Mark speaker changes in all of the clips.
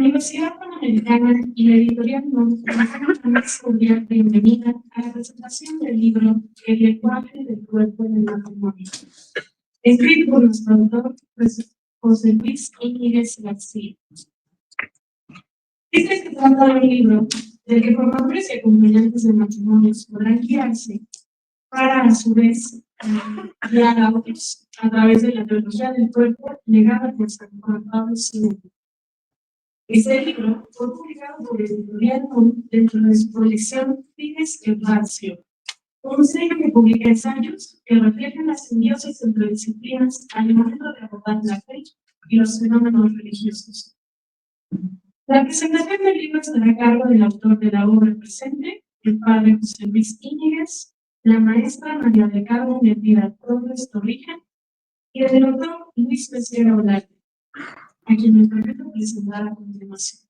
Speaker 1: Universidad Panamericana y la editorial nos cordial bienvenida a la presentación del libro El lenguaje del cuerpo en el matrimonio, escrito por nuestro autor José Luis Íñiguez García. Se trata de un libro del que formadores y acompañantes de matrimonios podrán guiarse para, a su vez, guiar a otros a través de la teología del cuerpo legada por San Juan Pablo II. Este libro fue publicado por el editorial MON dentro de su colección Fides et Ratio, un sello que publica ensayos que reflejan la simbiosis entre disciplinas al momento de abordar la fe y los fenómenos religiosos. La presentación del libro estará a cargo del autor de la obra presente, el padre José Luis Íñiguez, la maestra María del Carmen Elvira Torres Torrija y el doctor Luis Pesquera Olarte, a quien me permito presentar a continuación.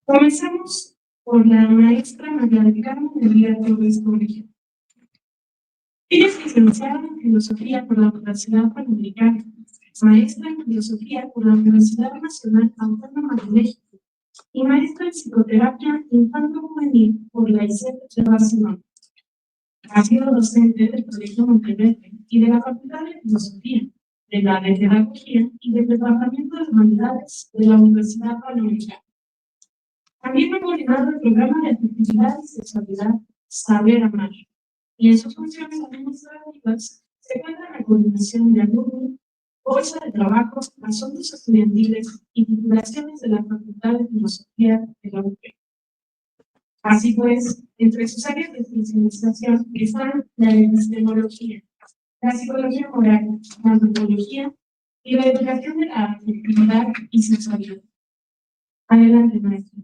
Speaker 1: Comenzamos por la maestra María del Carmen Elvira Torres Torrija. Ella es licenciada en Filosofía por la Universidad Panamericana, maestra en Filosofía por la Universidad Nacional Autónoma de México y maestra en Psicoterapia Infanto-Juvenil por la ICEP de Barcelona. Ha sido docente del Colegio Monteverde y de la Facultad de Filosofía, de la de Pedagogía y del Departamento de Humanidades de la Universidad Panamericana. También ha coordinado el programa de afectividad y sexualidad Saber Amar, y en sus funciones administrativas se encuentra la coordinación de alumnos, bolsa de trabajo, asuntos estudiantiles y titulaciones de la Facultad de Filosofía de la UP. Así pues, entre sus áreas de especialización están la epistemología, la psicología moral, la antropología y la educación de la afectividad y sexualidad. Adelante, maestro.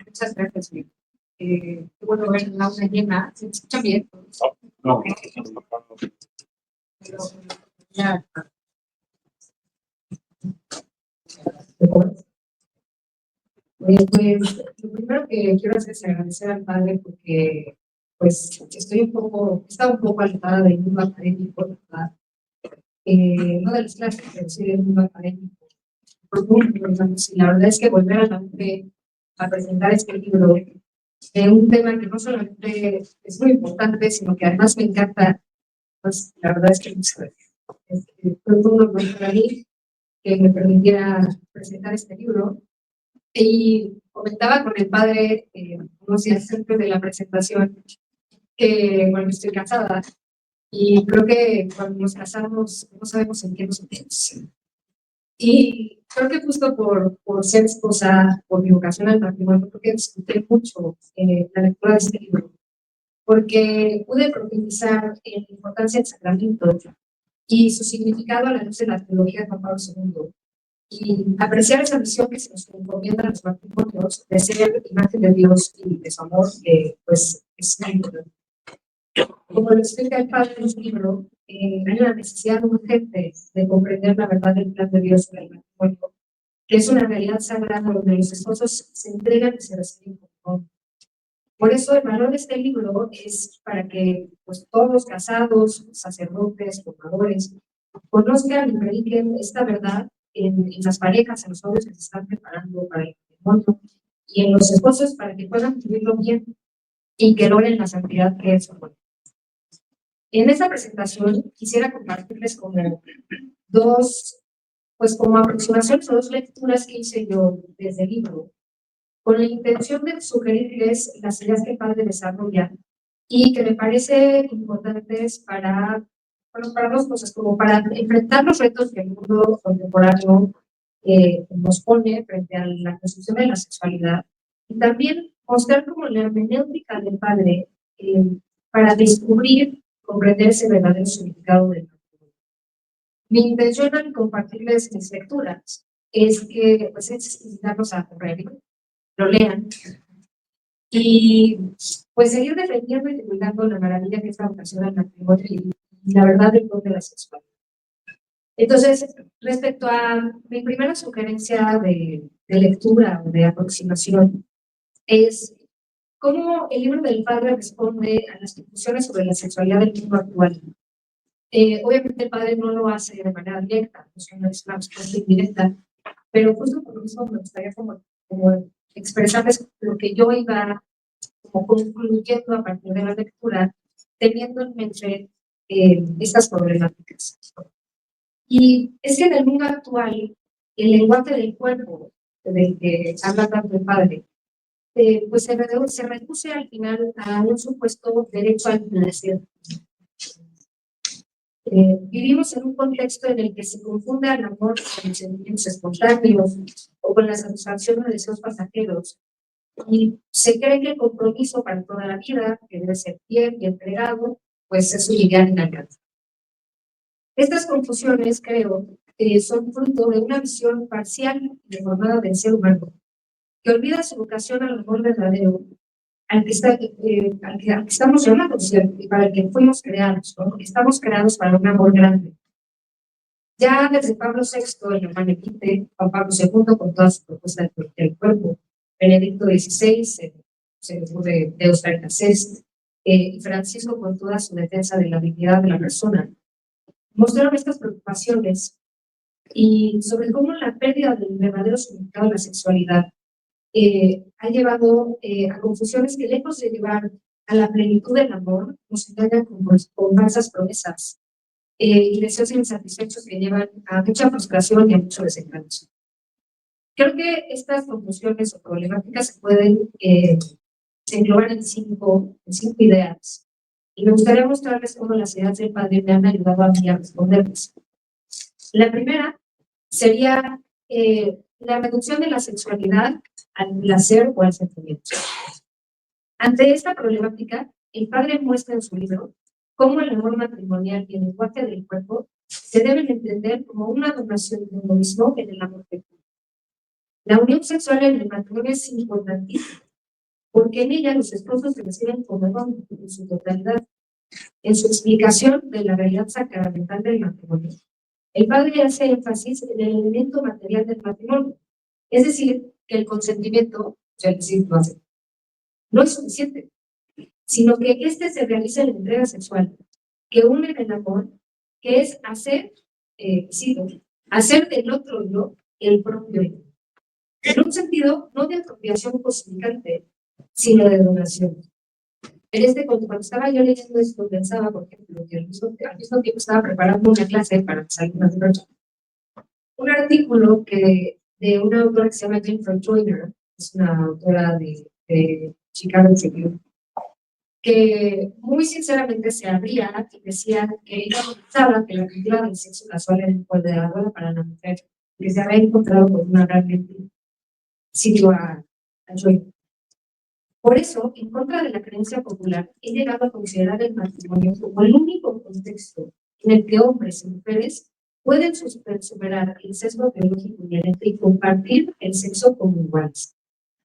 Speaker 2: Muchas gracias, Miguel. Qué bueno ver la aula llena. ¿Se escucha bien?
Speaker 3: No.
Speaker 2: Pero ya. Pues lo primero que quiero hacer es agradecer al padre porque pues estaba un poco alejada del mundo académico, ¿verdad? No de las clases, pero sí del mundo académico. Y la verdad es que volver a la UP a presentar este libro de un tema que no solamente es muy importante, sino que además me encanta, pues la verdad es que muchas gracias. Fue un honor para mí que me permitiera presentar este libro. Y comentaba con el padre unos días antes de la presentación que, bueno, estoy casada y creo que cuando nos casamos no sabemos en qué nos metemos. Y creo que justo por ser esposa, por mi vocación al matrimonio, creo que disfruté mucho la lectura de este libro, porque pude profundizar en la importancia del sacramento y su significado a la luz de la teología de Juan Pablo II, y apreciar esa misión que se nos encomienda a los matrimonios de ser imagen de Dios y de su amor, pues es muy importante. Como lo explica el padre en su libro, hay una necesidad urgente de comprender la verdad del plan de Dios para el matrimonio, que es una realidad sagrada donde los esposos se entregan y se reciben con amor. Por eso el valor de este libro es para que pues, todos los casados, sacerdotes, formadores, conozcan y prediquen esta verdad en las parejas, en los novios que se están preparando para el matrimonio y en los esposos para que puedan vivirlo bien y que logren la santidad que es su amor. En esta presentación quisiera compartirles como como aproximaciones o dos lecturas que hice yo desde el libro, con la intención de sugerirles las ideas que el padre desarrolla y que me parece importantes para dos cosas, como para enfrentar los retos que el mundo contemporáneo nos pone frente a la construcción de la sexualidad, y también mostrar como la hermenéutica del padre para descubrir, comprender ese verdadero significado del matrimonio. Mi intención al compartirles mis lecturas es que pues, es invitarlos a correr, lo lean y pues seguir defendiendo y divulgando la maravilla que es la vocación al matrimonio y la verdad del don de la sexualidad. Entonces, respecto a mi primera sugerencia de lectura o de aproximación, es cómo el libro del padre responde a las discusiones sobre la sexualidad del mundo actual. Obviamente el padre no lo hace de manera directa, es una respuesta indirecta, pero justo por lo mismo me gustaría como expresarles lo que yo iba como concluyendo a partir de la lectura, teniendo en mente estas problemáticas. Y es que en el mundo actual, el lenguaje del cuerpo, del que habla tanto el padre, pues se reduce al final a un supuesto derecho al placer. Vivimos en un contexto en el que se confunde el amor con sentimientos espontáneos o con la satisfacción de deseos pasajeros. Y se cree que el compromiso para toda la vida, que debe ser fiel y entregado, pues es un ideal inalcanzable. Estas confusiones, creo, son fruto de una visión parcial y deformada del ser humano, que olvida su vocación al amor verdadero, al que estamos llamados y para el que fuimos creados, ¿no? Estamos creados para un amor grande. Ya desde Pablo VI, el Humanekite, Juan Pablo II, con toda su propuesta del cuerpo, Benedicto XVI, se de Deus Caritas Est, y Francisco con toda su defensa de la dignidad de la persona, mostraron estas preocupaciones y sobre cómo la pérdida del verdadero significado de la sexualidad ha llevado a confusiones que, lejos de llevar a la plenitud del amor, nos engañan con falsas promesas y deseos insatisfechos que llevan a mucha frustración y a mucho desencanto. Creo que estas confusiones o problemáticas se pueden englobar en cinco ideas. Y me gustaría mostrarles cómo las ideas del padre me han ayudado a mí a responderlas. La primera sería la reducción de la sexualidad al placer o al sentimiento. Ante esta problemática, el padre muestra en su libro cómo el amor matrimonial y el lenguaje del cuerpo se deben entender como una donación de uno mismo en el amor fecundo. La unión sexual en el matrimonio es importantísima, porque en ella los esposos se reciben como don en su totalidad. En su explicación de la realidad sacramental del matrimonio, el padre hace énfasis en el elemento material del matrimonio, es decir, que el consentimiento, o sea, el decir, no es suficiente, sino que este se realiza en la entrega sexual, que une el amor, que es hacer del otro yo el propio yo. En un sentido, no de apropiación cosificante, sino de donación. Cuando estaba yo leyendo esto, pensaba, por ejemplo, que al mismo tiempo estaba preparando una clase para salir más de un artículo de una autora que se llama Jennifer Joyner, es una autora de Chicago Tribune, que muy sinceramente se abría y decía que ella pensaba que la cultura del sexo casual era empoderadora para la mujer, que se había encontrado con una gran mentira. Cito a Joyner. Por eso, en contra de la creencia popular, he llegado a considerar el matrimonio como el único contexto en el que hombres y mujeres pueden superar el sesgo biológico inherente y compartir el sexo como iguales.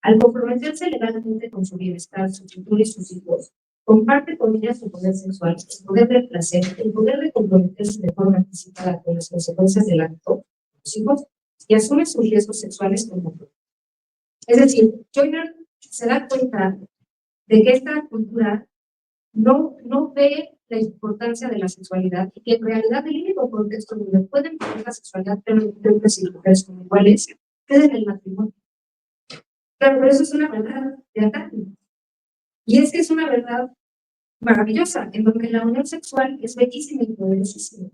Speaker 2: Al comprometerse legalmente con su bienestar, su futuro y sus hijos, comparte con ella su poder sexual, el poder del placer, el poder de comprometerse de forma anticipada con las consecuencias del acto, los hijos, y asume sus riesgos sexuales como mujer. Es decir, Joyner se da cuenta de que esta cultura no ve la importancia de la sexualidad y que en realidad el único contexto donde pueden vivir la sexualidad de hombres y mujeres como iguales es en el matrimonio. Claro, pero eso es una verdad de ataque. Y es que es una verdad maravillosa, en donde la unión sexual es bellísima y poderosísima.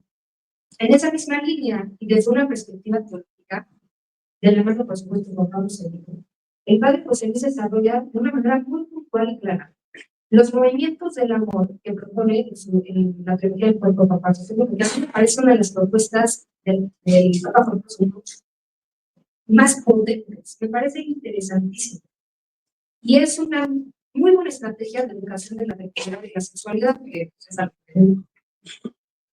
Speaker 2: En esa misma línea, y desde una perspectiva teológica, de la mano, por supuesto, con Pablo II, el padre José Luis desarrolla de una manera muy puntual y clara los movimientos del amor que propone en la teología del cuerpo Papa José, porque a mí me parece una de las propuestas del Papa José más potentes, me parece interesantísimo. Y es una muy buena estrategia de educación de la afectividad y la sexualidad, que es algo que...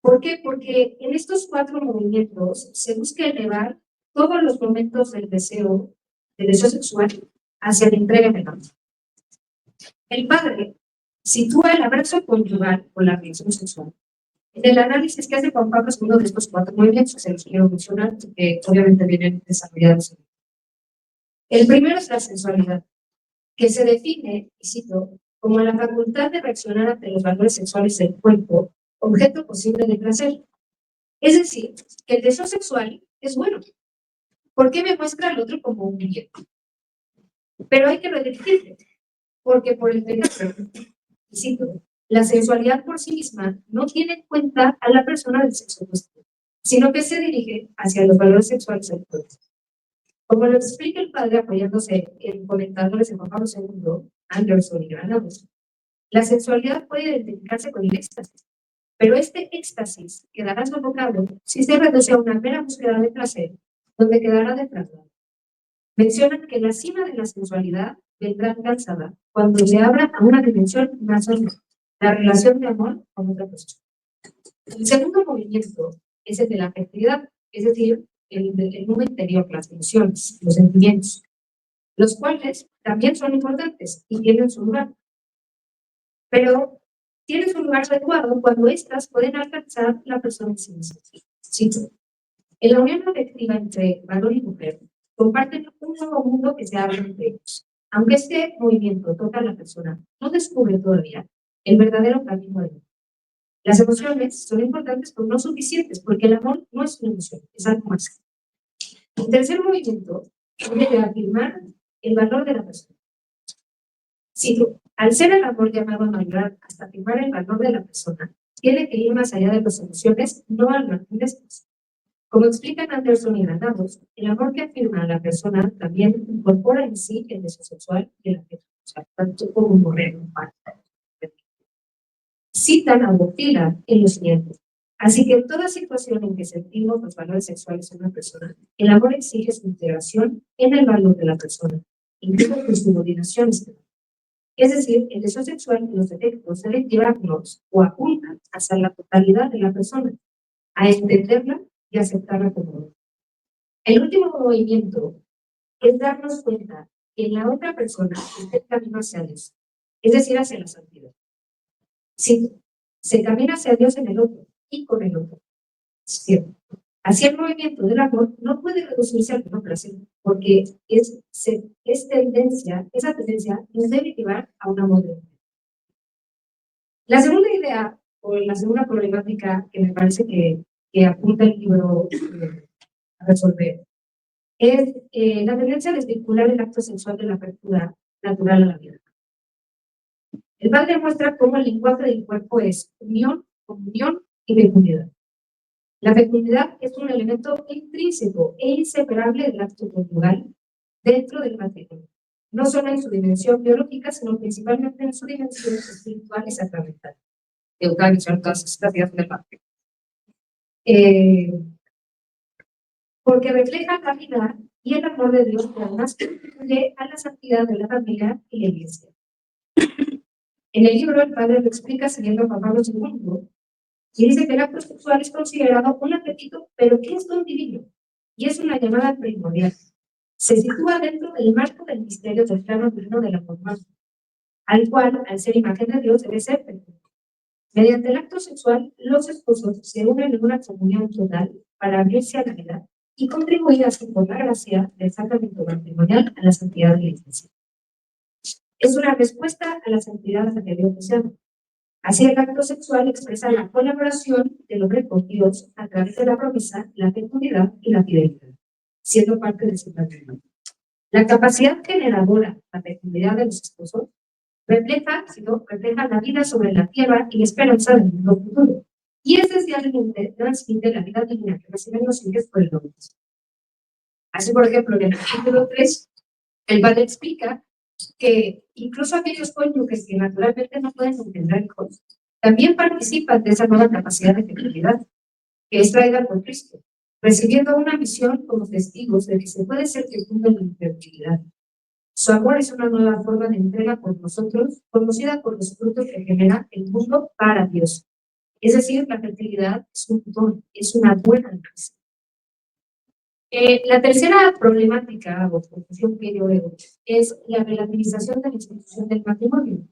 Speaker 2: ¿Por qué? Porque en estos 4 movimientos se busca elevar todos los momentos del deseo sexual hacia la entrega del amor. El padre sitúa el abrazo conyugal o la relación sexual en el análisis que hace Juan Pablo II de estos 4 movimientos, se los quiero mencionar, que obviamente vienen desarrollados. El primero es la sensualidad, que se define, y cito, como la facultad de reaccionar ante los valores sexuales del cuerpo objeto posible de placer. Es decir, que el deseo sexual es bueno. ¿Por qué me muestra al otro como un billete? Pero hay que redirigirlo, porque por el peligro, cito, la sexualidad por sí misma no tiene en cuenta a la persona del sexo opuesto, sino que se dirige hacia los valores sexuales actuales. Como lo explica el padre apoyándose en comentadores de Juan Pablo II, Anderson y Granados, la sexualidad puede identificarse con el éxtasis, pero este éxtasis quedará sofocado si se reduce a una mera búsqueda de placer, donde quedará defraudado. Mencionan que la cima de la sensualidad vendrá alcanzada cuando se abra a una dimensión más honda, la relación de amor con otra persona. El segundo movimiento es el de la afectividad, es decir, el mundo interior, las emociones, los sentimientos, los cuales también son importantes y tienen su lugar. Pero tienen su lugar adecuado cuando éstas pueden alcanzar la persona en sí misma. Cito, en la unión afectiva entre varón y mujer, comparten un nuevo mundo que se abre entre ellos. Aunque este movimiento toca a la persona, no descubre todavía el verdadero camino de vida. Las emociones son importantes pero no suficientes, porque el amor no es una emoción, es algo más. El tercer movimiento debe afirmar el valor de la persona. Cito, al ser el amor llamado a madurar hasta afirmar el valor de la persona, tiene que ir más allá de las emociones, no al margen de estas. Como explican Anderson y Granados, el amor que afirma a la persona también incorpora en sí el deseo sexual y el afecto, o sea, tanto como un moreno. Citan a Botila en lo siguiente. Así que en toda situación en que sentimos los valores sexuales de una persona, el amor exige su integración en el valor de la persona, incluso con subordinaciones. Es decir, el deseo sexual y los defectos deben llevarnos o apuntan hacia la totalidad de la persona, a entenderla y aceptarla como. El último movimiento es darnos cuenta que la otra persona está en camino hacia Dios, es decir, hacia la santidad. Sí, se camina hacia Dios en el otro y con el otro. ¿Cierto? Así el movimiento del amor no puede reducirse al no placer, porque esa tendencia nos debe llevar a un amor de Dios. La segunda idea, o la segunda problemática que me parece que apunta el libro a resolver, es la tendencia a desvincular el acto sexual de la apertura natural a la vida. El padre muestra cómo el lenguaje del cuerpo es unión, comunión y fecundidad. La fecundidad es un elemento intrínseco e inseparable del acto conyugal dentro del matrimonio, no solo en su dimensión biológica, sino principalmente en su dimensión espiritual y sacramental. De otra visión, todas estas ideas del padre. Porque refleja la vida y el amor de Dios que además contribuye a la santidad de la familia y la iglesia. En el libro el padre lo explica siguiendo a Juan Pablo II y dice que el acto sexual es considerado un apetito, pero que es don divino y es una llamada primordial. Se sitúa dentro del marco del misterio del plano divino del amor humano, al cual, al ser imagen de Dios, debe ser perfecto. Mediante el acto sexual, los esposos se unen en una comunión total para abrirse a la vida y contribuir así por la gracia del sacramento matrimonial a la santidad de la iglesia. Es una respuesta a la santidad a la que Dios nos llama. Así el acto sexual expresa la colaboración del hombre con Dios a través de la promesa, la fecundidad y la fidelidad, siendo parte de su matrimonio. La capacidad generadora, la fecundidad de los esposos, refleja la vida sobre la tierra y la esperanza del mundo futuro. Y esencialmente transmite la vida divina que reciben los hijos por el hombre. Así, por ejemplo, en el capítulo 3, el padre explica que incluso aquellos cónyuges que naturalmente no pueden engendrar hijos, también participan de esa nueva capacidad de fecundidad que es traída por Cristo, recibiendo una misión como testigos de que se puede ser fecundo en la infertilidad. Su amor es una nueva forma de entrega por nosotros, conocida por los frutos que genera el mundo para Dios. Es decir, la fertilidad es un don, es una buena noticia. La tercera problemática o confusión que yo veo es la relativización de la institución del matrimonio.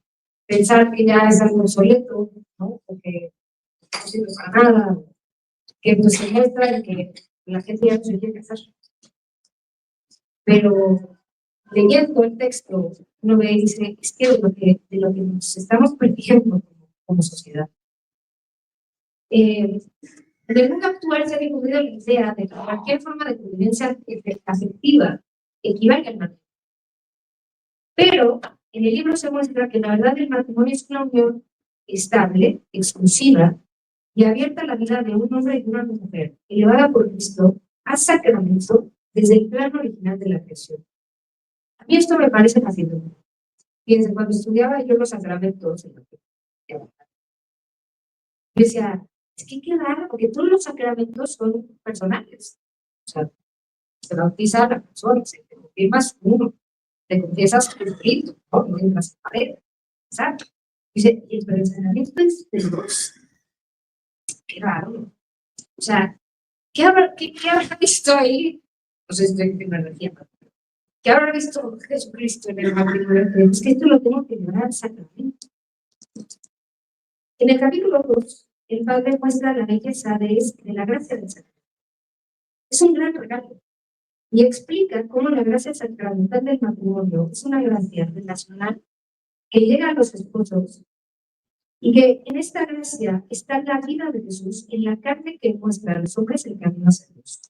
Speaker 2: Pensar que ya es algo obsoleto, ¿no? O que no sirve para nada, que pues se muestra que la gente ya no se quiere casar. Pero leyendo el texto, uno ve y dice, es que de lo que nos estamos perdiendo como sociedad En el mundo actual se ha difundido la idea de que cualquier forma de convivencia afectiva equivale al matrimonio. Pero en el libro se muestra que la verdad del matrimonio es una unión estable, exclusiva y abierta a la vida de un hombre y de una mujer, elevada por Cristo a sacramento desde el plano original de la creación. A mí esto me parece fascinante. Fíjense, cuando estudiaba yo los sacramentos, yo decía, es que qué raro, porque todos los sacramentos son personales. O sea, se bautiza a la persona, se te confirmas uno, te confiesas Jesucristo, ¿no? No entras en pared. Exacto. Dice, pero el sacramento es de Dios. Qué raro. O sea, ¿qué habrá visto ahí? No sé si estoy en energía, ¿qué habrá visto Jesucristo en el matrimonio? Es que esto lo tengo que llevar al sacramento. En el capítulo 2, el Padre muestra la belleza de la gracia del sacramento. Es un gran regalo y explica cómo la gracia sacramental del matrimonio es una gracia relacional que llega a los esposos y que en esta gracia está la vida de Jesús en la carne que muestra a los hombres el camino hacia Dios.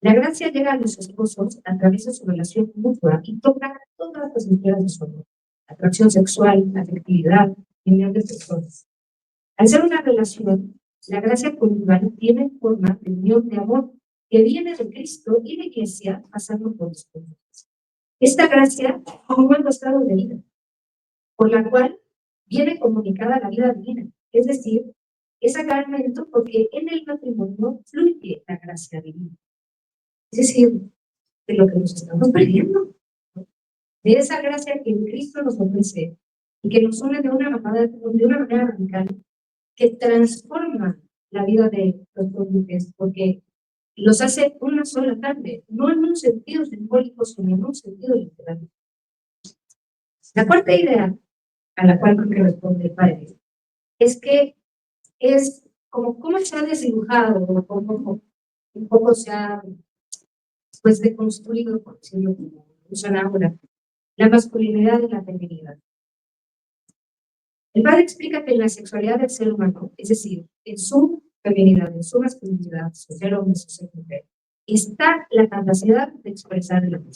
Speaker 2: La gracia llega a los esposos a través de su relación mutua y toca todas las esferas de su amor: atracción sexual, afectividad, unión de personas. Al ser una relación, la gracia conyugal tiene forma de unión de amor que viene de Cristo y de Iglesia pasando por los hombres. Esta gracia es un nuevo estado de vida, por la cual viene comunicada la vida divina, es decir, es sacramento porque en el matrimonio fluye la gracia divina. Es decir, de lo que nos estamos perdiendo, de esa gracia que Cristo nos ofrece y que nos une de una manera radical, que transforma la vida de los cónyuges, porque los hace una sola carne, no en un sentido simbólico, sino en un sentido literal. La cuarta idea, a la cual creo que responde el padre, es que es como cómo se ha desdibujado, o cómo un poco se ha pues deconstruido, por decirlo como usan ahora, la masculinidad y la feminidad. El padre explica que en la sexualidad del ser humano, es decir, en su feminidad, en su masculinidad, su ser hombre, su ser mujer, está la capacidad de expresar el amor.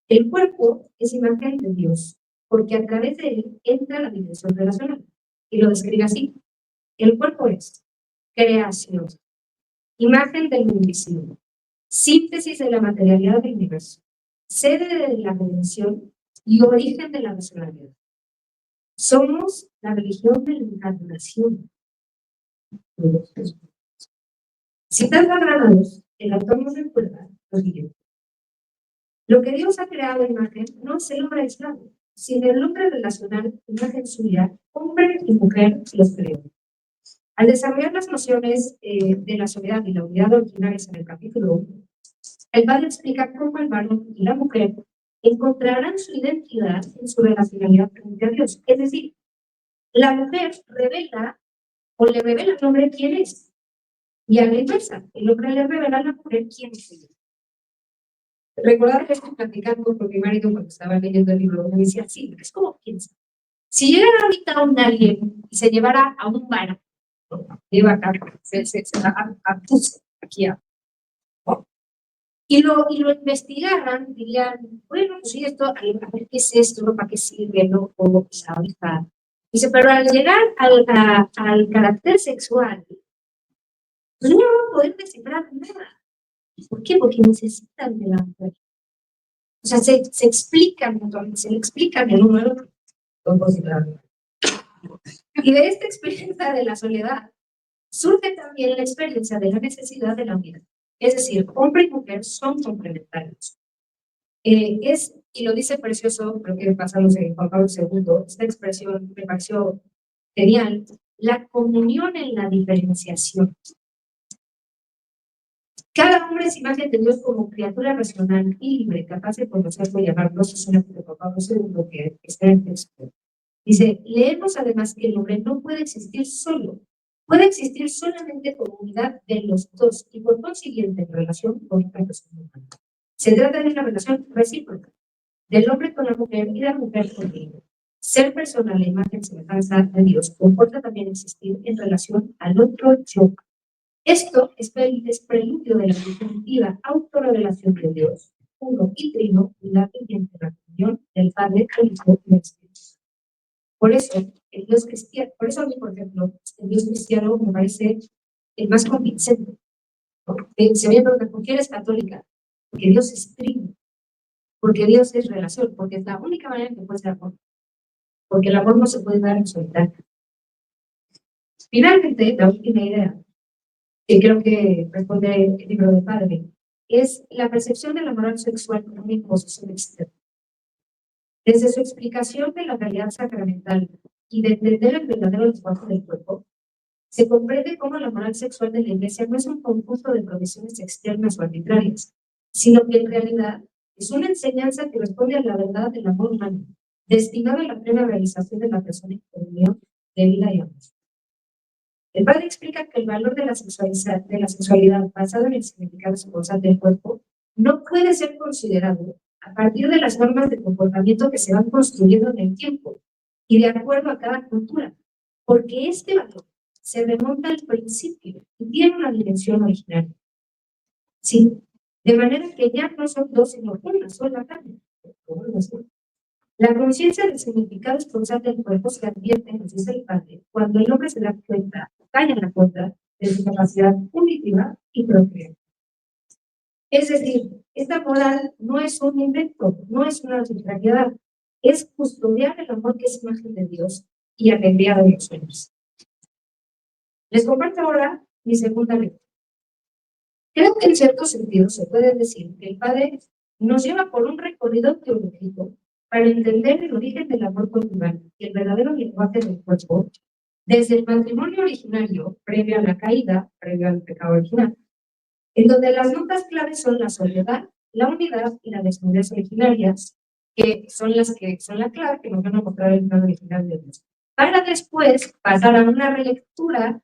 Speaker 2: El cuerpo es imagen de Dios, porque a través de él entra la dimensión relacional. Y lo describe así. El cuerpo es creación, imagen del invisible, síntesis de la materialidad del universo, sede de la redención y origen de la racionalidad. Somos la religión de la encarnación. Citando a Granados, el autor nos recuerda lo siguiente: lo que Dios ha creado en imagen no es el hombre aislado, sino el hombre relacional, imagen suya, hombre y mujer los creó. Al desarrollar las nociones de la soledad y la unidad originales en el capítulo 1, el padre explica cómo el varón y la mujer encontrarán su identidad en su relacionalidad frente a Dios. Es decir, la mujer revela o le revela al hombre quién es, y a la inversa, el hombre le revela a la mujer quién es ella. Recordar que estoy platicando con mi marido cuando estaba leyendo el libro, me decía, sí, es como piensa. Si llegara ahorita un alguien y se llevara a un bar, ¿no? Lleva acá, a Puse, aquí ¿no? y lo investigaran, dirían, bueno, pues sí, esto, a ver qué es esto, ¿no? ¿Para qué sirve? ¿No? O pues ahorita. Dice, pero al llegar al carácter sexual, pues no van a poder descifrar nada. ¿Por qué? Porque necesitan de la mujer. O sea, se explican mutuamente, se le explican el uno al otro. Y de esta experiencia de la soledad surge también la experiencia de la necesidad de la unidad. Es decir, hombre y mujer son complementarios. Y lo dice precioso, creo que pasamos en Juan Pablo II, esta expresión me pareció genial: la comunión en la diferenciación. Cada hombre es imagen de Dios como criatura racional y libre, capaz de conocerlo y amarlo. Eso es una de Juan Pablo II que está en el texto. Dice, leemos además que el hombre no puede existir solo, puede existir solamente como unidad de los dos y por consiguiente en relación con otra persona humana. Se trata de una relación recíproca, del hombre con la mujer y de la mujer con el hombre. Ser persona a la imagen y semejanza de Dios comporta también existir en relación al otro yo. Esto es preludio de la definitiva autorrevelación de Dios, uno y trino, y la mediante la comunión del Padre, el Hijo y el Espíritu. Por eso, el Dios cristiano, por eso a mí, por ejemplo, el Dios cristiano me parece el más convincente. Se me pregunta, ¿por qué eres católica? Porque Dios es trino, porque Dios es relación, porque es la única manera que puede ser amor, porque el amor no se puede dar en solitario. Finalmente, la última idea, que creo que responde el libro del Padre, es la percepción de la moral sexual como una imposición externa. Desde su explicación de la realidad sacramental y de entender el verdadero lenguaje del cuerpo, se comprende cómo la moral sexual de la Iglesia no es un conjunto de provisiones externas o arbitrarias, sino que en realidad es una enseñanza que responde a la verdad del amor humano, destinada a la plena realización de la persona en comunión de vida y amor. El Padre explica que el valor de la sexualidad basado en el significado espontáneo del cuerpo no puede ser considerado a partir de las normas de comportamiento que se van construyendo en el tiempo y de acuerdo a cada cultura, porque este valor se remonta al principio y tiene una dimensión originaria. Sí, de manera que ya no son dos, sino una sola carne. La conciencia del significado espontáneo del cuerpo se advierte, nos dice el Padre, cuando el hombre se da cuenta, cae en la cuenta de su capacidad punitiva y procreativa. Es decir, esta moral no es un invento, no es una arbitrariedad, es custodiar el amor que es imagen de Dios y alegría de los sueños. Les comparto ahora mi segunda lectura. Creo que en cierto sentido se puede decir que el Padre nos lleva por un recorrido teológico para entender el origen del amor conyugal y el verdadero lenguaje del cuerpo, desde el matrimonio originario, previo a la caída, previo al pecado original, en donde las notas claves son la soledad, la unidad y la desnudez originarias, que son la clave que nos van a mostrar el plan original de Dios. Para después pasar a una relectura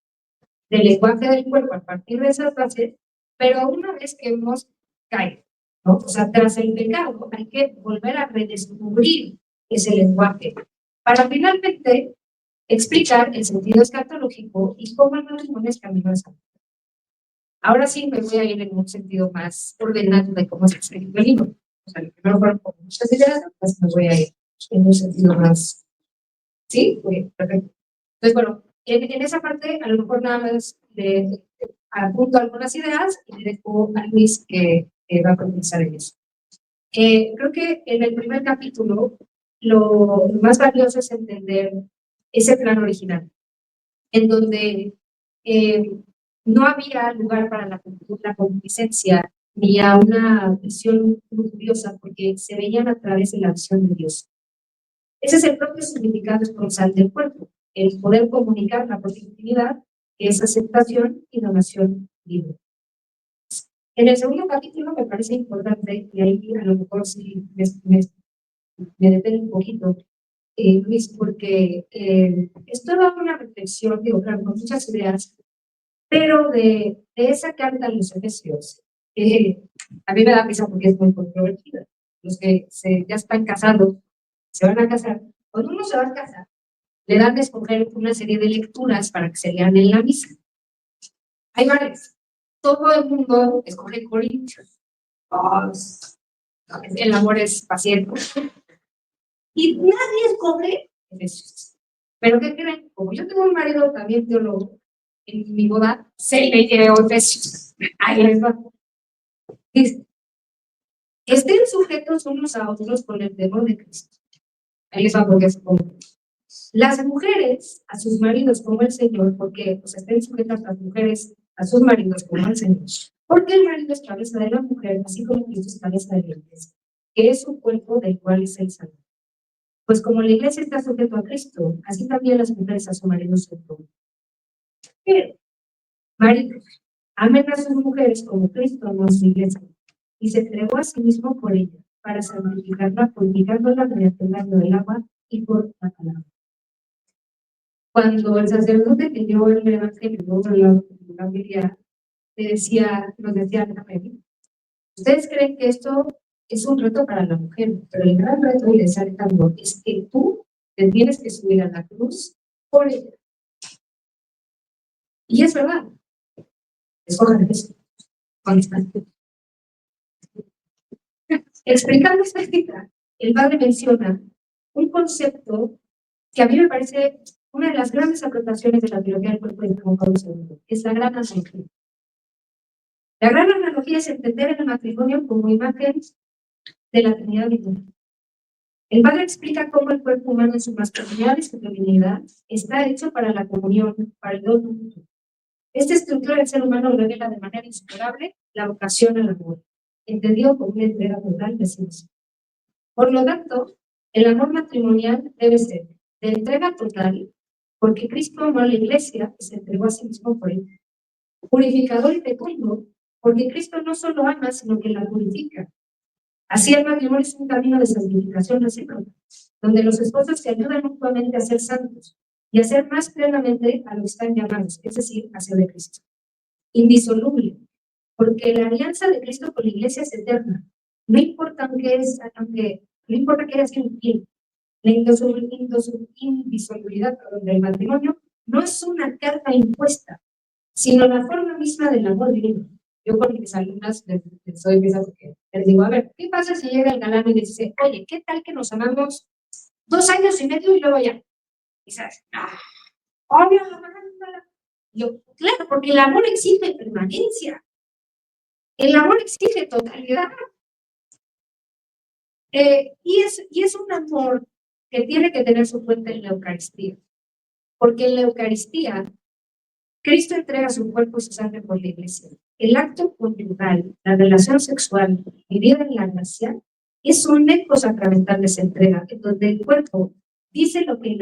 Speaker 2: del lenguaje del cuerpo a partir de esas bases, pero una vez que hemos caído, ¿no? O sea, tras el pecado hay que volver a redescubrir ese lenguaje para finalmente explicar el sentido escatológico y cómo el matrimonio es camino de salvación. Ahora sí me voy a ir en un sentido más ordenado de cómo se escribe el libro. O sea, primero fueron como muchas ideas, después me voy a ir en un sentido más. ¿Sí? Muy perfecto. Entonces, bueno, en esa parte a lo mejor nada más le apunto algunas ideas y le dejo a Luis que va a profundizar en eso. Creo que en el primer capítulo lo más valioso es entender ese plan original, en donde no había lugar para la concupiscencia ni a una visión lujuriosa porque se veían a través de la visión de Dios. Ese es el propio significado esponsal del cuerpo, el poder comunicar la positividad, que es aceptación y donación libre. En el segundo capítulo me parece importante, y ahí a lo mejor sí me detengo un poquito, Luis, porque es toda una reflexión, digo, claro, con muchas ideas, pero de esa carta a los Efesios, a mí me da risa porque es muy controvertida. Los que ya están casados, se van a casar. Cuando uno se va a casar, le dan de escoger una serie de lecturas para que se lean en la misa. Hay varias. Todo el mundo escoge Corintios. Oh, el amor es paciente. Y nadie escoge Efesios. Pero ¿qué creen? Como yo tengo un marido también teólogo, en mi boda se leyó Efesios. Ahí les va. Dice, estén sujetos unos a otros con el temor de Cristo. Ahí les va porque es como las mujeres a sus maridos como el Señor, porque pues, estén sujetas las mujeres a sus maridos como el Señor. Porque el marido es cabeza de la mujer, así como Cristo es cabeza de la iglesia, que es su cuerpo del cual es el Salvador. Pues como la iglesia está sujeta a Cristo, así también las mujeres a su marido sujeto. Pero, maridos, amen a sus mujeres como Cristo amó a su iglesia y se entregó a sí mismo por ella, para santificarla, purificándola mediante el baño del agua y por la palabra. Cuando el sacerdote que dio el evangelio, la Biblia, nos decía amén. Ustedes creen que esto es un reto para la mujer, pero el gran reto, y decía Alejandro, es que tú te tienes que subir a la cruz por ella. Y es verdad, escojan eso. Explicando esta cita, el padre menciona un concepto que a mí me parece una de las grandes aportaciones de la teología del cuerpo de Juan Pablo II, que es la gran analogía. La gran analogía es entender el matrimonio como imagen de la Trinidad divina. El padre explica cómo el cuerpo humano en su masculinidad y su feminidad está hecho para la comunión, para el don mutuo. Esta estructura del ser humano revela de manera insuperable la vocación al amor, entendido como una entrega total de sí mismo. Por lo tanto, el amor matrimonial debe ser de entrega total, porque Cristo amó a la iglesia y se entregó a sí mismo por ella. Purificador y fecundo, porque Cristo no solo ama, sino que la purifica. Así el matrimonio es un camino de santificación recíproca, donde los esposos se ayudan mutuamente a ser santos y a ser más plenamente a lo que están llamados, es decir, a ser de Cristo. Indisoluble, porque la alianza de Cristo con la iglesia es eterna. No importa no importa que haya sido infiel. La indisolubilidad del matrimonio no es una carga impuesta, sino la forma misma del amor divino. Yo con mis alumnas les doy misa porque les digo, a ver, ¿qué pasa si llega el galán y les dice, oye, ¿qué tal que nos amamos 2 años y medio y luego ya? Y sabes, obvio, yo, claro, porque el amor exige permanencia. El amor exige totalidad. Y es un amor que tiene que tener su fuente en la Eucaristía. Porque en la Eucaristía, Cristo entrega su cuerpo y su sangre por la iglesia. El acto conyugal, la relación sexual vivida en la gracia, es un eco sacramental de esa entrega, en donde el cuerpo dice lo que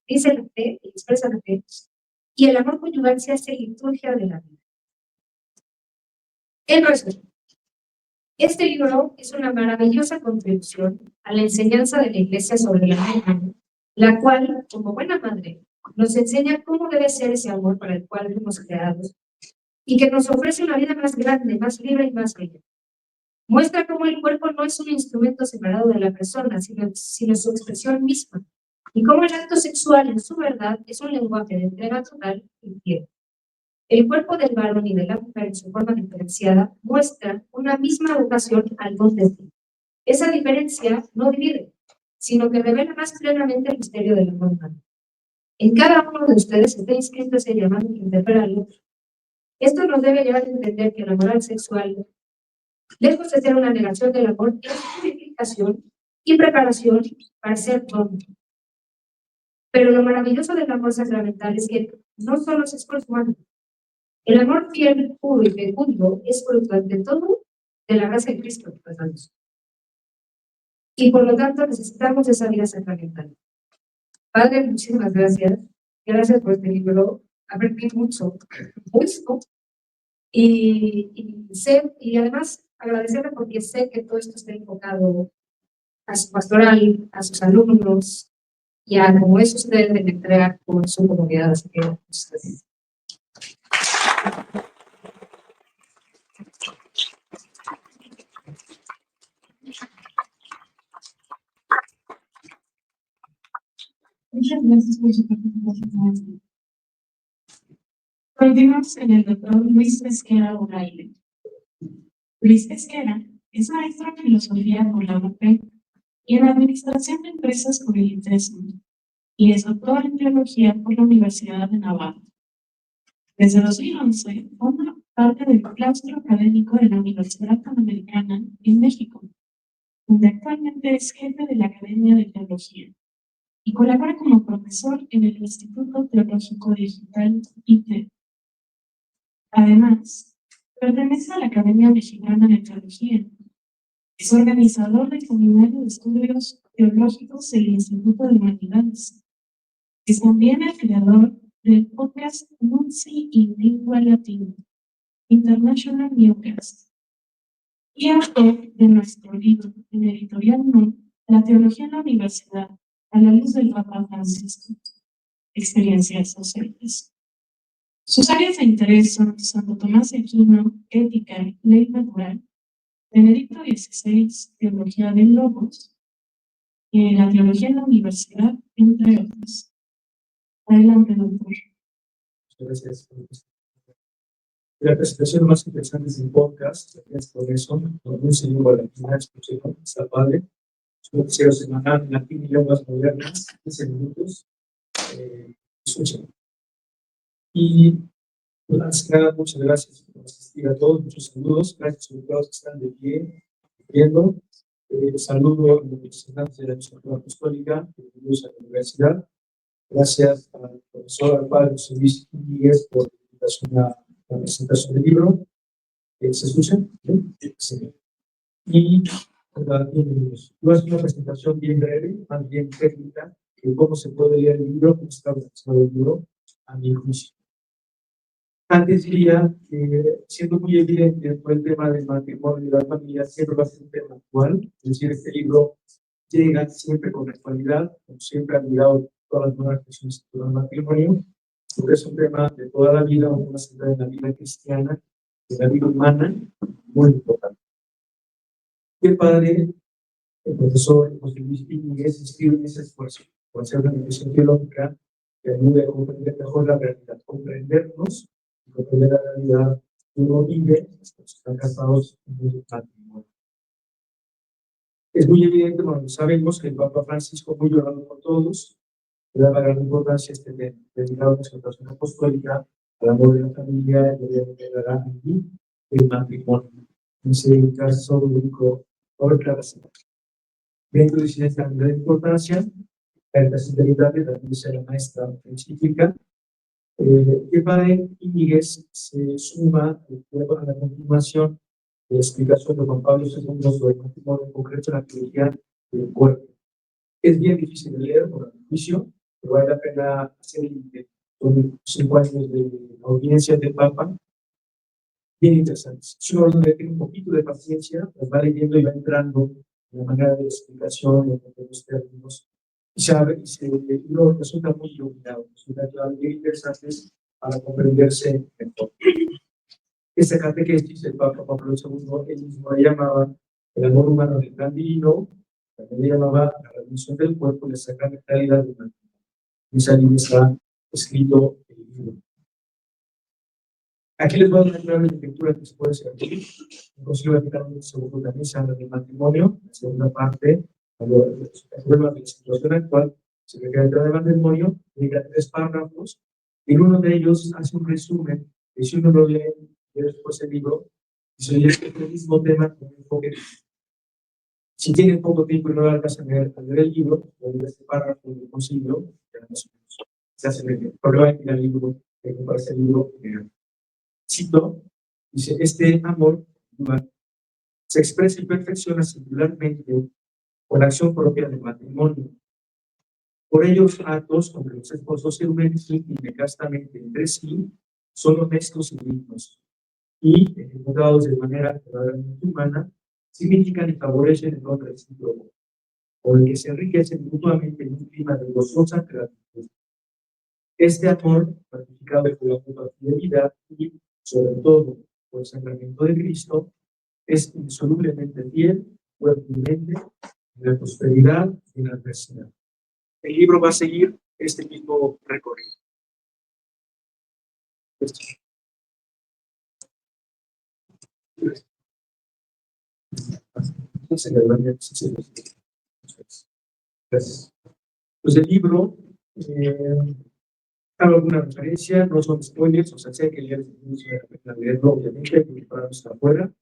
Speaker 2: dice la fe, expresa la fe, y el amor conyugal se hace liturgia de la vida. En resumen, este libro es una maravillosa contribución a la enseñanza de la Iglesia sobre el amor humano, la cual, como buena madre, nos enseña cómo debe ser ese amor para el cual fuimos creados y que nos ofrece una vida más grande, más libre y más bella. Muestra cómo el cuerpo no es un instrumento separado de la persona, sino su expresión misma, y cómo el acto sexual en su verdad es un lenguaje de entrega total y fiel. El cuerpo del varón y de la mujer en su forma diferenciada muestra una misma vocación al don de Dios. Esa diferencia no divide, sino que revela más plenamente el misterio del amor humano. En cada uno de ustedes está inscrito ese llamado que interpela al otro. Esto nos debe llevar a entender que la moral sexual, lejos de ser una negación del amor, es purificación y preparación para ser don. Pero lo maravilloso del amor sacramental es que no solo se esfuerza humano. El amor fiel, puro y fecundo es fruto ante todo de la gracia de Cristo que pasamos. Y por lo tanto necesitamos esa vida sacramental. Padre, muchísimas gracias. Gracias por este libro. Aprendí mucho. Y además agradecerle porque sé que todo esto está enfocado a su pastoral, a sus alumnos y a cómo es usted en entrega con su comunidad. Así que muchas gracias.
Speaker 1: Muchas gracias por su participación. Continuamos con el doctor Luis Pesquera O'Reilly. Luis Pesquera es maestro en filosofía por la UP y en administración de empresas por el ITESM, y es doctor en teología por la Universidad de Navarra. Desde 2011 forma parte del claustro académico de la Universidad Panamericana en México, donde actualmente es jefe de la Academia de Teología y colabora como profesor en el Instituto Teológico Digital IT. Además, pertenece a la Academia Mexicana de Teología. Es organizador del Seminario de Estudios Teológicos del Instituto de Humanidades. Es también el creador del podcast Nunci in Lingua Latina, International Newcast, y autor de nuestro libro en editorial No, La Teología en la Universidad, a la luz del Papa Francisco, Experiencias Docentes. Sus áreas de interés son Santo Tomás de Aquino, Ética, Ley Natural, Benedicto XVI, Teología del Logos, la teología en la universidad, entre otras. Adelante, doctor.
Speaker 3: Gracias. La presentación más interesante es un podcast, gracias por eso, con un señor de la primera exposición, está padre. Es un noticiero semanal en latín y lenguas modernas, 15 minutos. Escuchen. Y antes que nada, muchas gracias por asistir a todos, muchos saludos, gracias a todos que están de pie, viendo. Saludo a los representantes de la Episcopal Apostólica, bienvenidos a la universidad. Gracias al profesor, al padre José Luis Íñiguez por la presentación del libro. ¿Se escucha? Sí. Y bienvenidos. Voy a hacer una presentación bien breve, más bien técnica, de cómo se puede leer el libro, cómo está organizado el libro, a mi juicio. Antes diría que, siendo muy evidente por el tema del matrimonio y de la familia, siempre va a ser un tema actual. Es decir, este libro llega siempre con la actualidad, como siempre han llegado todas las nuevas cuestiones sobre el matrimonio, porque es un tema de toda la vida, una central en la vida cristiana, de la vida humana, muy importante. Qué padre, el profesor José Luis Íñiguez escribe en ese esfuerzo por hacer una reflexión teológica que ayude a comprender mejor la realidad, comprendernos y comprender la realidad que uno vive, los que están casados en el matrimonio. Es muy evidente, bueno, sabemos que el Papa Francisco, muy llorado por todos, le da gran importancia a este tema, dedicado a la exaltación apostólica, al amor de la familia y a el matrimonio. En ese caso, único, por declaración. Dentro de esta gran importancia, la educación de también es la maestra encíclica. El padre Íñiguez se suma a la continuación de la explicación de Juan Pablo II sobre el matrimonio, en concreto la teología del cuerpo. Es bien difícil de leer, por mi juicio, pero vale la pena hacer el intento. Son 5 años de audiencia del Papa, bien interesantes. Si uno tiene un poquito de paciencia, pues va leyendo y va entrando en la manera de explicación, de los términos, y sabe, y uno resulta muy iluminado, resulta bien interesantes para comprenderse mejor. Esta catequesis del Papa Pablo II, él mismo la llamaba el amor humano del plan divino, también le llamaba la redención del cuerpo y la sacramentalidad del matrimonio. Esa línea está escrito en el libro. Aquí les voy a dar una clave de lectura que se puede servir. El Concilio Vaticano II también se habla del matrimonio, la segunda parte, cuando se habla de la situación actual, se refiere al matrimonio, dedica 3 párrafos, y en uno de ellos hace un resumen, y si uno lo lee después el libro, dice, oye, este mismo tema con un enfoque. Si tienen poco tiempo y no lo alcanzan a leer el libro, o leer este párrafo del Concilio, ya más o menos se hace el problema de el libro, que parece el libro. Cito, dice, este amor se expresa y perfecciona singularmente con la acción propia del matrimonio. Por ellos, actos donde los esposos se unen íntimamente, castamente entre sí, son honestos y dignos, y ejecutados de manera verdaderamente humana, significan y favorecen el otro recíproco, por el que se enriquecen mutuamente en un clima de gozosa gratitud. Este amor, ratificado por la mutua fidelidad y, sobre todo, por el sacramento de Cristo, es insolublemente fiel, fuertemente, en la prosperidad y en la adversidad. El libro va a seguir este mismo recorrido. Gracias. Pues el libro, hago alguna referencia, no son spoilers, o sea, sé que leerlo, obviamente, porque para no estar afuera.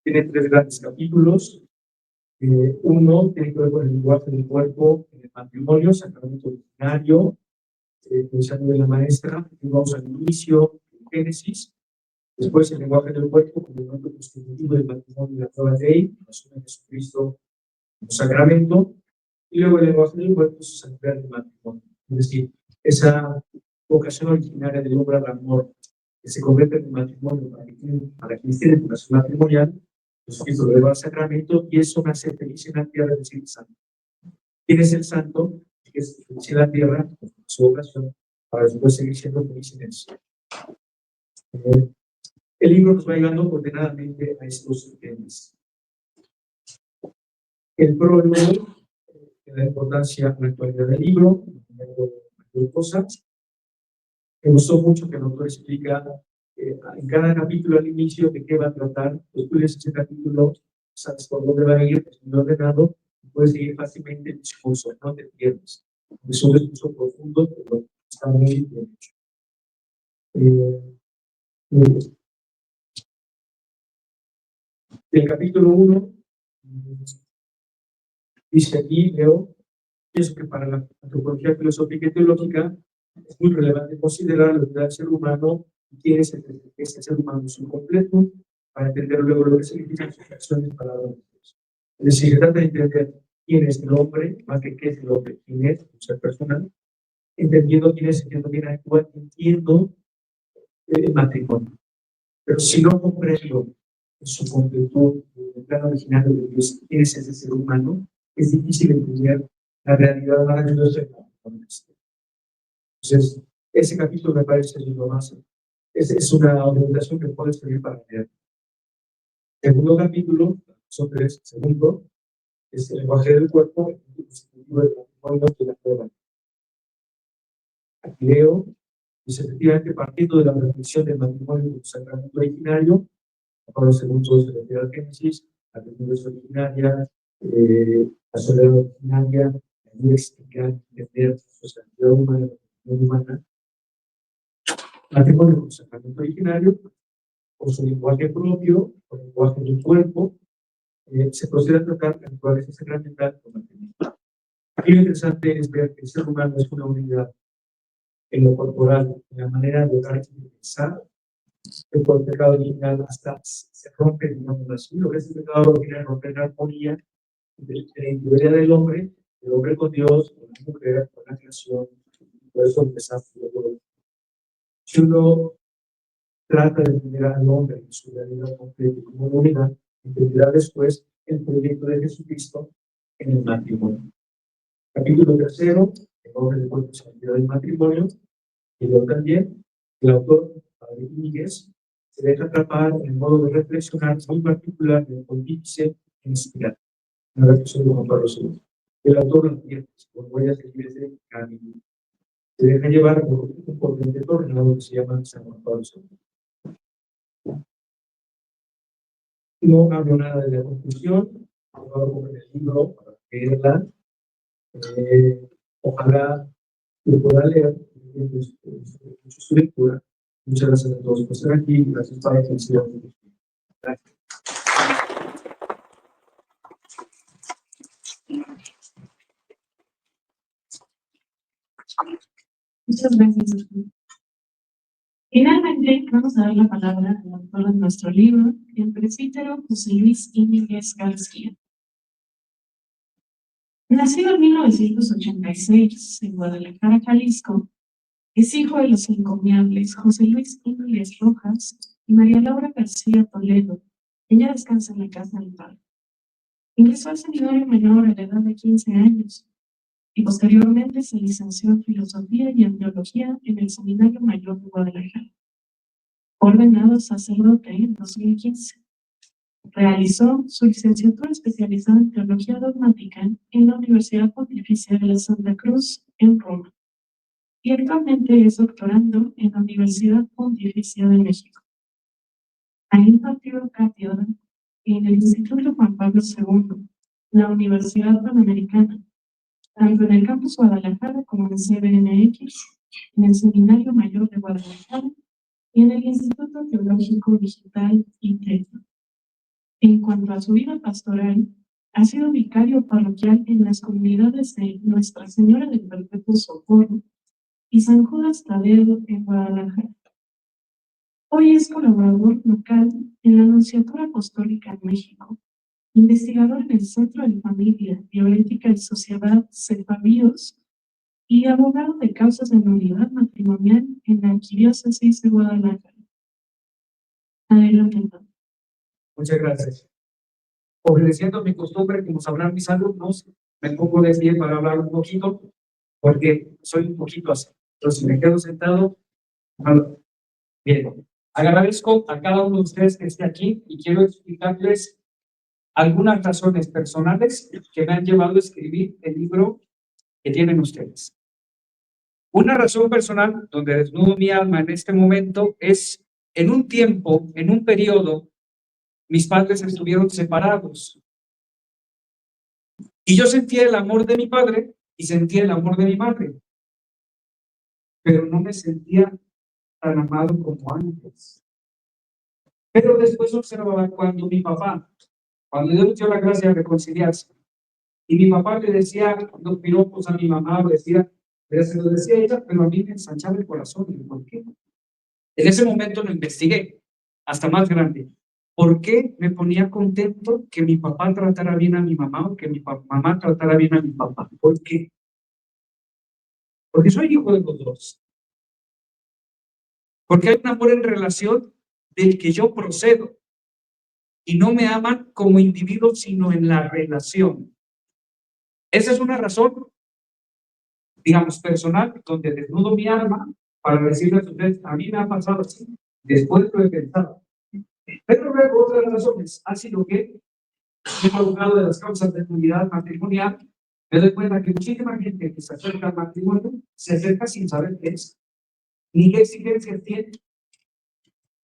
Speaker 3: Tiene 3 grandes capítulos. Uno tiene que ver con el lenguaje del cuerpo en el matrimonio, sacramento ordinario, de la maestra. Vamos al inicio, Génesis. Después el lenguaje del cuerpo como el nombre constitutivo del matrimonio y la nueva ley, la asume Jesucristo como sacramento. Y luego el lenguaje del cuerpo es santidad del matrimonio. Es decir, esa vocación originaria del hombre al amor que se convierte en el matrimonio para quienes tienen relación matrimonial. Jesucristo lo lleva al sacramento y eso me hace feliz en la tierra, es decir, santo. ¿Quién es el santo? Que es feliz en la tierra, su vocación, para después seguir siendo feliz en el cielo. El libro nos va llegando ordenadamente a estos temas. El prólogo la importancia a la actualidad del libro, de cosas. Me gustó mucho que el autor explica en cada capítulo al inicio de qué va a tratar. Pues tú lees ese capítulo, sabes por dónde va a ir, es muy ordenado, y puedes seguir fácilmente el discurso, no te pierdes. Es un discurso profundo, pero está muy bien hecho. Muy bien. El capítulo 1 dice aquí, leo, pienso que para la antropología filosófica y teológica es muy relevante considerar la unidad del ser humano y quién es el ser humano en su completo para entender luego lo que significan sus acciones, palabras. Es decir, se trata de entender quién es el hombre, más que qué es el hombre, quién es un ser personal, entendiendo quién es, entiendo quién actúa, entiendo el matrimonio. Pero si no comprendo en su completud, el plano original de Dios, quién es ese ser humano, es difícil entender la realidad maravillosa de la humanidad. Entonces, ese capítulo me parece lo más. Es una orientación que puede servir para leer. El segundo capítulo, son 3, segundo, es el lenguaje del cuerpo, el constitutivo del matrimonio y la prueba. Aquí leo, dice efectivamente, partiendo de la definición del matrimonio como sacramento originario, Pablo II se refiere al Génesis, la desnudez originaria, la soledad originaria, la vida explicar, entender la santidad humana, la humana. Matrimonio como sacramento originario, por su lenguaje propio, por el lenguaje del cuerpo, se procede a tratar la naturaleza sacramental como matrimonio. Aquí lo interesante es ver que el ser humano es una unidad en lo corporal, en la manera de orar y de pensar. El pecado original hasta se rompe, digamos así. Lo que es el pecado original rompe la armonía de la individualidad del hombre con Dios, con la mujer, con la creación. Por eso empezamos. Si uno trata de entender al hombre en su realidad completa y como unidad, entenderá después el proyecto de Jesucristo en el matrimonio. Capítulo 3, el hombre de cuerpo y santidad del matrimonio, y luego también el autor, Padre Íñiguez, se deja atrapar en el modo de reflexionar muy particular del pontífice en inspirado, una reflexión de Juan Pablo II. El autor lo entiende, por huellas de ese camino. Se deja llevar por un potente tornado que se llama San Juan Pablo II. No hablo nada de la conclusión, hablo con el libro para leerla. Ojalá lo pueda leer, su lectura. Muchas gracias a todos por estar aquí. Gracias por la atención. Gracias.
Speaker 1: Muchas gracias. Finalmente, vamos a dar la palabra al autor de nuestro libro, el presbítero José Luis Íñiguez García. Nacido en 1986 en Guadalajara, Jalisco, es hijo de los encomiables José Luis Íñiguez Rojas y María Laura García Toledo. Ella descansa en la casa del padre. Ingresó al seminario menor a la edad de 15 años y posteriormente se licenció en Filosofía y en Teología en el Seminario Mayor de Guadalajara. Ordenado sacerdote en 2015. Realizó su licenciatura especializada en Teología Dogmática en la Universidad Pontificia de la Santa Cruz en Roma y actualmente es doctorando en la Universidad Pontificia de México. Ha impartido cátedra en el Instituto Juan Pablo II, la Universidad Panamericana, tanto en el campus Guadalajara como en el CBMX, en el Seminario Mayor de Guadalajara y en el Instituto Teológico Digital ITED. En cuanto a su vida pastoral, ha sido vicario parroquial en las comunidades de Nuestra Señora del Perpetuo Socorro y San Judas Tadeo en Guadalajara. Hoy es colaborador local en la Nunciatura Apostólica en México, investigador en el Centro de Familia, Bioética y Sociedad CEFABIOS y abogado de causas de nulidad matrimonial en la Arquidiócesis de Guadalajara. Adelante.
Speaker 3: Muchas gracias. Obedeciendo mi costumbre, como sabrán mis alumnos, me pongo de pie para hablar un poquito, porque soy un poquito así. Entonces, si me quedo sentado, bueno, bien. Agradezco a cada uno de ustedes que esté aquí y quiero explicarles
Speaker 4: algunas razones personales que me han llevado a escribir el libro que tienen ustedes. Una razón personal donde desnudo mi alma en este momento es en un tiempo, en un periodo, mis padres estuvieron separados. Y yo sentía el amor de mi padre y sentía el amor de mi madre, pero no me sentía tan amado como antes. Pero después observaba cuando Dios me dio la gracia de reconciliarse, y mi papá le decía los piropos a mi mamá, se lo decía a ella, pero a mí me ensanchaba el corazón. ¿Y por qué? En ese momento lo investigué, hasta más grande. ¿Por qué me ponía contento que mi papá tratara bien a mi mamá o que mi mamá tratara bien a mi papá? ¿Por qué? Porque soy hijo de los dos. Porque hay un amor en relación del que yo procedo. Y no me aman como individuo, sino en la relación. Esa es una razón, digamos, personal, donde desnudo mi alma para decirles a ustedes, a mí me ha pasado así, después lo he pensado. Pero luego otras razones ha sido que he hablado de las causas de nulidad matrimonial, me doy cuenta que muchísima gente que se acerca al matrimonio se acerca sin saber qué es, ni qué exigencias tiene.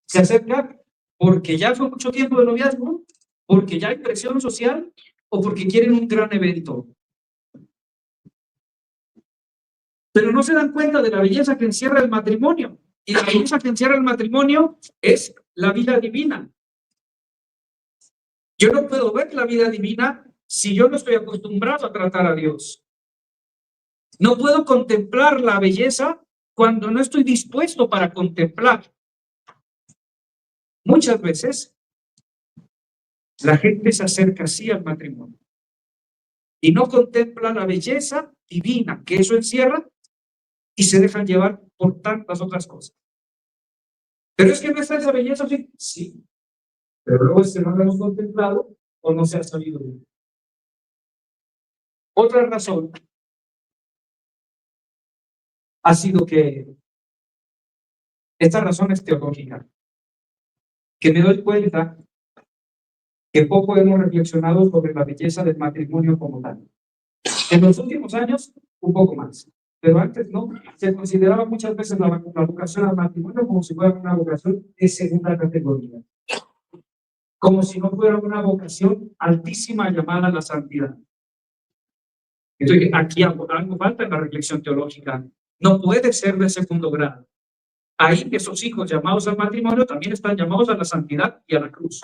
Speaker 4: Se acerca porque ya fue mucho tiempo de noviazgo, porque ya hay presión social o porque quieren un gran evento. Pero no se dan cuenta de la belleza que encierra el matrimonio. Y la belleza que encierra el matrimonio es la vida divina. Yo no puedo ver la vida divina si yo no estoy acostumbrado a tratar a Dios. No puedo contemplar la belleza cuando no estoy dispuesto para contemplar. Muchas veces la gente se acerca así al matrimonio y no contempla la belleza divina que eso encierra y se dejan llevar por tantas otras cosas. Pero es que no está esa belleza, ¿sí? Sí. Pero luego es que no lo hemos contemplado o no se ha sabido bien. Otra razón ha sido que esta razón es teológica, que me doy cuenta que poco hemos reflexionado sobre la belleza del matrimonio como tal. En los últimos años, un poco más, pero antes no. Se consideraba muchas veces la vocación al matrimonio como si fuera una vocación de segunda categoría, como si no fuera una vocación altísima llamada a la santidad. Entonces, aquí algo falta en la reflexión teológica. No puede ser de segundo grado. Ahí esos hijos llamados al matrimonio también están llamados a la santidad y a la cruz,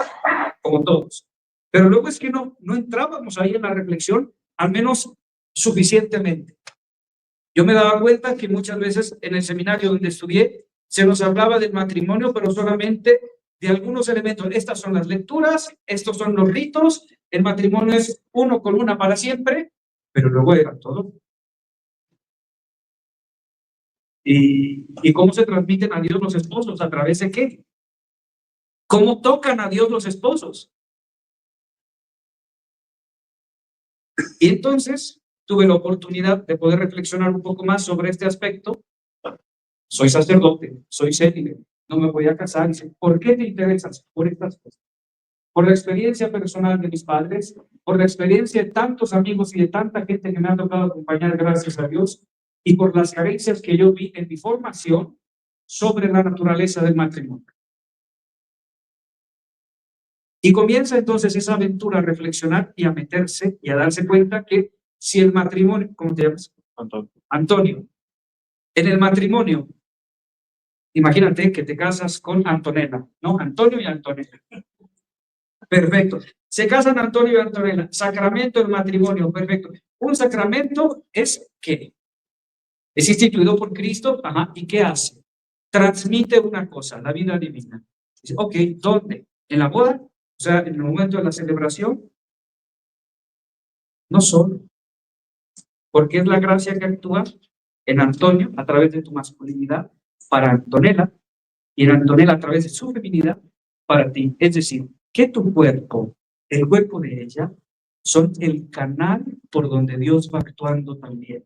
Speaker 4: como todos. Pero luego es que no entrábamos ahí en la reflexión, al menos suficientemente. Yo me daba cuenta que muchas veces en el seminario donde estudié se nos hablaba del matrimonio, pero solamente de algunos elementos. Estas son las lecturas, estos son los ritos, el matrimonio es uno con una para siempre, pero luego era todo. ¿Y cómo se transmiten a Dios los esposos? ¿A través de qué? ¿Cómo tocan a Dios los esposos? Y entonces tuve la oportunidad de poder reflexionar un poco más sobre este aspecto. Soy sacerdote, soy célibe, no me voy a casar. Dice, ¿por qué te interesas por estas cosas? Por la experiencia personal de mis padres, por la experiencia de tantos amigos y de tanta gente que me ha tocado acompañar, gracias a Dios, y por las carencias que yo vi en mi formación sobre la naturaleza del matrimonio. Y comienza entonces esa aventura a reflexionar y a meterse y a darse cuenta que si el matrimonio, ¿cómo te llamas? Antonio. En el matrimonio, imagínate que te casas con Antonella, ¿no? Antonio y Antonella. Perfecto. Se casan Antonio y Antonella. Sacramento del matrimonio, perfecto. Un sacramento es ¿qué? Es instituido por Cristo, ajá, ¿y qué hace? Transmite una cosa, la vida divina. Dice, ok, ¿dónde? ¿En la boda? O sea, en el momento de la celebración. No solo. Porque es la gracia que actúa en Antonio a través de tu masculinidad para Antonella y en Antonella a través de su feminidad para ti. Es decir, que tu cuerpo, el cuerpo de ella, son el canal por donde Dios va actuando también.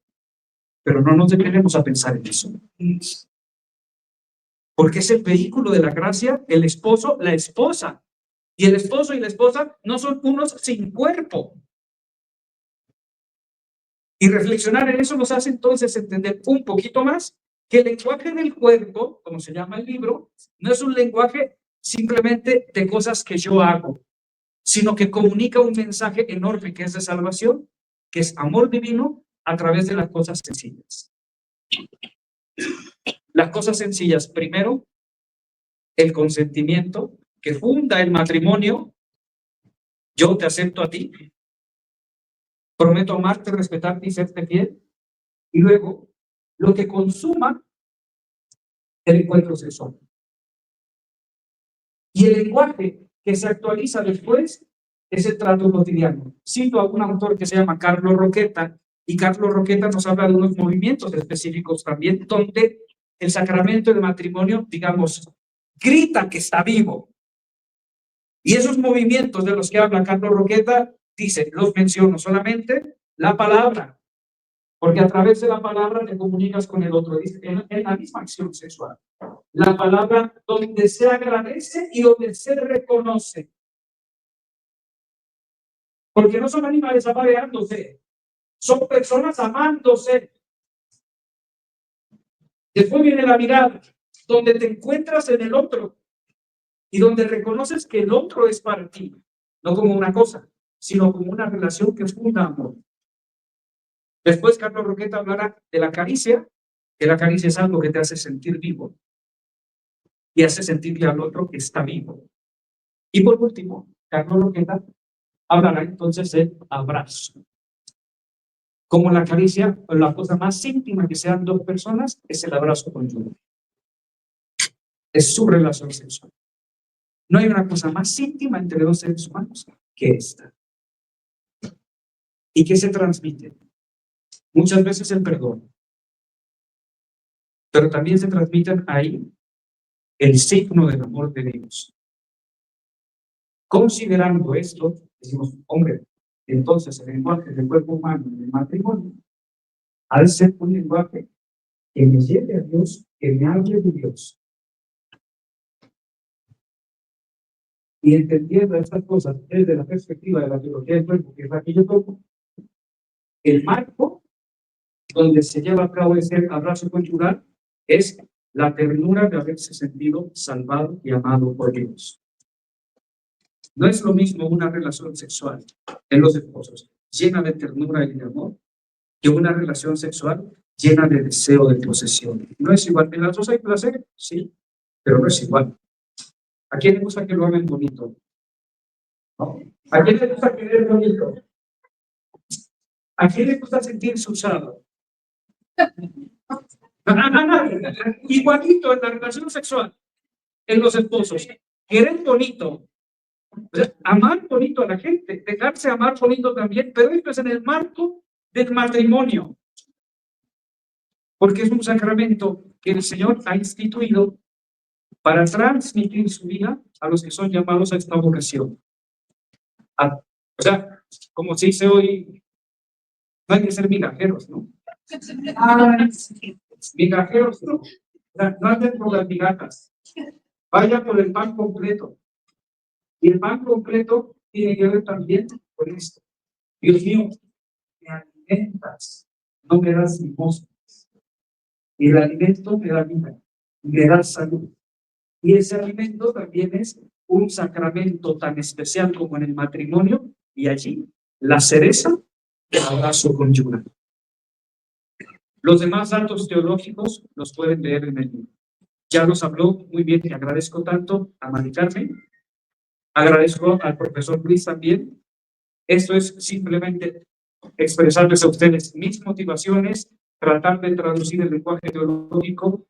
Speaker 4: Pero no nos detenemos a pensar en eso. Porque es el vehículo de la gracia, el esposo, la esposa. Y el esposo y la esposa no son unos sin cuerpo. Y reflexionar en eso nos hace entonces entender un poquito más que el lenguaje del cuerpo, como se llama el libro, no es un lenguaje simplemente de cosas que yo hago, sino que comunica un mensaje enorme que es de salvación, que es amor divino a través de las cosas sencillas. Las cosas sencillas, primero, el consentimiento que funda el matrimonio. Yo te acepto a ti, prometo amarte, respetarte y serte fiel. Y luego, lo que consuma el encuentro sexual. Y el lenguaje que se actualiza después es el trato cotidiano. Cito a un autor que se llama Carlos Roqueta, y Carlos Roqueta nos habla de unos movimientos específicos también, donde el sacramento del matrimonio, digamos, grita que está vivo. Y esos movimientos de los que habla Carlos Roqueta, dice, los menciono solamente la palabra, porque a través de la palabra te comunicas con el otro, en la misma acción sexual. La palabra donde se agradece y donde se reconoce. Porque no son animales apareándose, son personas amándose. Después viene la mirada, donde te encuentras en el otro y donde reconoces que el otro es para ti, no como una cosa, sino como una relación que funda amor. Después Carlos Roqueta hablará de la caricia, que la caricia es algo que te hace sentir vivo y hace sentirle al otro que está vivo. Y por último, Carlos Roqueta hablará entonces del abrazo. Como la caricia, la cosa más íntima que sean dos personas es el abrazo conyugal. Es su relación sexual. No hay una cosa más íntima entre dos seres humanos que esta. ¿Y qué se transmite? Muchas veces el perdón. Pero también se transmiten ahí el signo del amor de Dios. Considerando esto, decimos, hombre, entonces el lenguaje del cuerpo humano en el matrimonio ha de ser un lenguaje que me lleve a Dios, que me hable de Dios. Y entendiendo estas cosas desde la perspectiva de la teología del cuerpo, que es la que yo toco, el marco donde se lleva a cabo ese abrazo conyugal es la ternura de haberse sentido salvado y amado por Dios. No es lo mismo una relación sexual en los esposos llena de ternura y de amor que una relación sexual llena de deseo de posesión. No es igual. En las dos hay placer, sí, pero no es igual. ¿A quién le gusta que lo hagan bonito? ¿No? ¿A quién le gusta querer bonito? ¿A quién le gusta sentirse usado? Igualito en la relación sexual, en los esposos. Querer bonito, o sea, amar bonito a la gente, dejarse amar bonito también, pero esto es en el marco del matrimonio, porque es un sacramento que el Señor ha instituido para transmitir su vida a los que son llamados a esta vocación. O sea, como se dice hoy, no hay que ser migajeros, ¿no? Migajeros, no. O sea, no anden por las migajas. Vaya por el pan completo. Y el pan completo tiene que ver también con esto. Dios mío, me alimentas, no me das limosnas. Y el alimento me da vida, me da salud. Y ese alimento también es un sacramento tan especial como en el matrimonio, y allí la cereza del abrazo conyugal. Los demás datos teológicos los pueden leer en el libro. Ya nos habló muy bien, y agradezco tanto a Mari Carmen, agradezco al profesor Luis también. Esto es simplemente expresarles a ustedes mis motivaciones, tratar de traducir el lenguaje teológico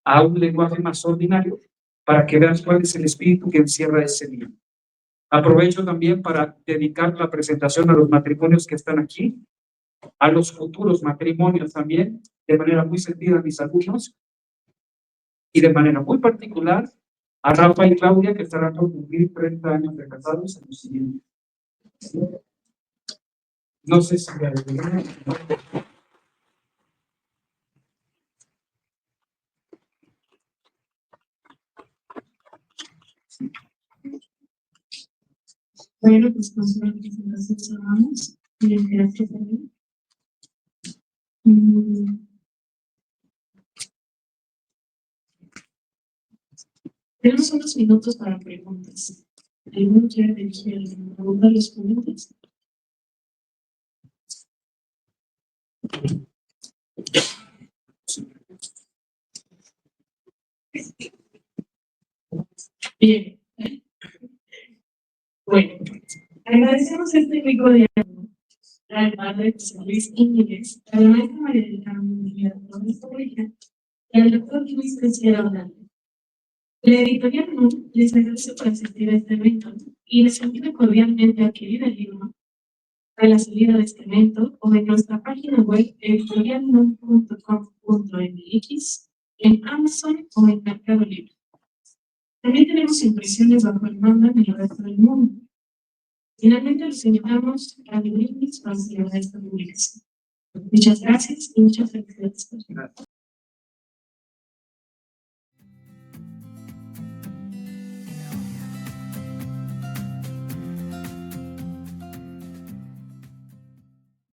Speaker 4: a un lenguaje más ordinario, para que vean cuál es el espíritu que encierra ese libro. Aprovecho también para dedicar la presentación a los matrimonios que están aquí, a los futuros matrimonios también, de manera muy sentida a mis alumnos, y de manera muy particular a Rafa y Claudia, que estarán por cumplir 30 años de casados en los siguientes. No sé si me adivina.
Speaker 1: Bueno, pues con su representación cerramos. Bien, gracias. Tenemos unos minutos para preguntas. ¿Alguno quiere dirigir alguna pregunta a los ponentes? Bien. Bueno, agradecemos este rico diálogo al padre José Luis Íñiguez, a la maestra María del Carmen Mejía Torres y al doctor Luis Pesquera Hernández. La editorial NU les agradece por asistir a este evento y les invita cordialmente a adquirir el libro a la salida de este evento o en nuestra página web editorialnu.com.mx, en Amazon o en Mercado Libre. También tenemos impresiones bajo el mando en el resto del mundo. Finalmente, los invitamos a abrirnos para celebrar esta publicación. Muchas gracias y muchas felicidades.